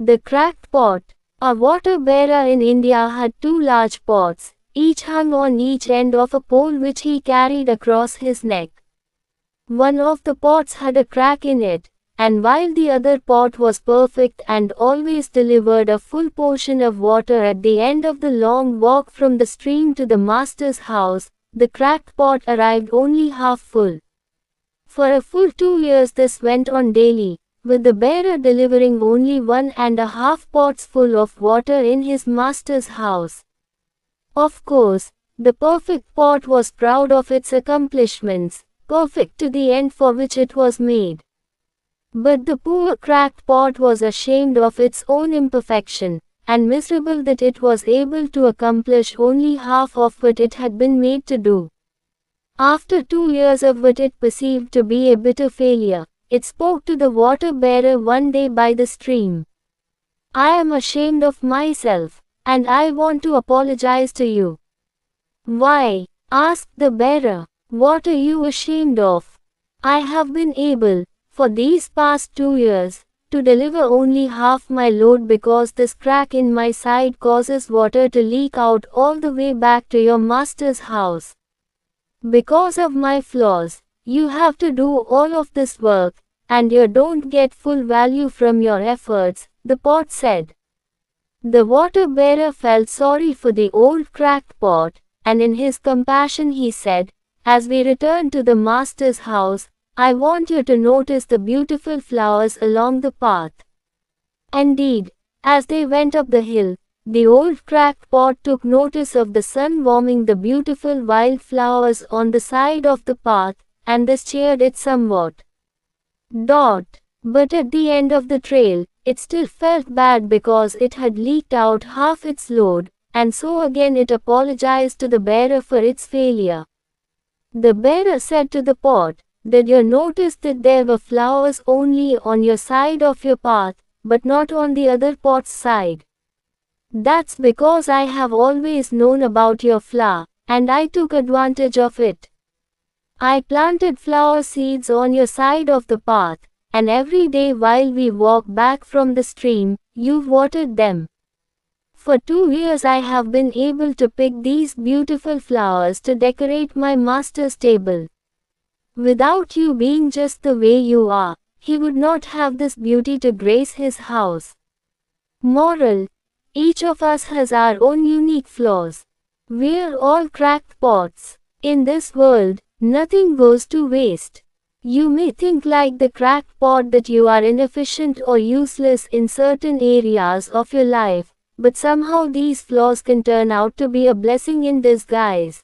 The cracked pot. A water bearer in India had two large pots, each hung on each end of a pole which he carried across his neck. One of the pots had a crack in it, and while the other pot was perfect and always delivered a full portion of water at the end of the long walk from the stream to the master's house, the cracked pot arrived only half full. For a full 2 years this went on daily, with the bearer delivering only 1.5 pots full of water in his master's house. Of course, the perfect pot was proud of its accomplishments, perfect to the end for which it was made. But the poor cracked pot was ashamed of its own imperfection, and miserable that it was able to accomplish only half of what it had been made to do. After 2 years of what it perceived to be a bitter failure, it spoke to the water bearer one day by the stream. "I am ashamed of myself, and I want to apologize to you." "Why?" asked the bearer. "What are you ashamed of?" "I have been able, for these past 2 years, to deliver only half my load because this crack in my side causes water to leak out all the way back to your master's house. Because of my flaws, you have to do all of this work, and you don't get full value from your efforts," the pot said. The water bearer felt sorry for the old cracked pot, and in his compassion he said, "As we return to the master's house, I want you to notice the beautiful flowers along the path." Indeed, as they went up the hill, the old cracked pot took notice of the sun warming the beautiful wild flowers on the side of the path, and this cheered it somewhat. But at the end of the trail, it still felt bad because it had leaked out half its load, and so again it apologized to the bearer for its failure. The bearer said to the pot, "Did you notice that there were flowers only on your side of your path, but not on the other pot's side? That's because I have always known about your flaw, and I took advantage of it. I planted flower seeds on your side of the path, and every day while we walk back from the stream, you've watered them. For 2 years I have been able to pick these beautiful flowers to decorate my master's table. Without you being just the way you are, he would not have this beauty to grace his house." Moral: each of us has our own unique flaws. We're all cracked pots. In this world, nothing goes to waste. You may think like the cracked pot that you are inefficient or useless in certain areas of your life, but somehow these flaws can turn out to be a blessing in disguise.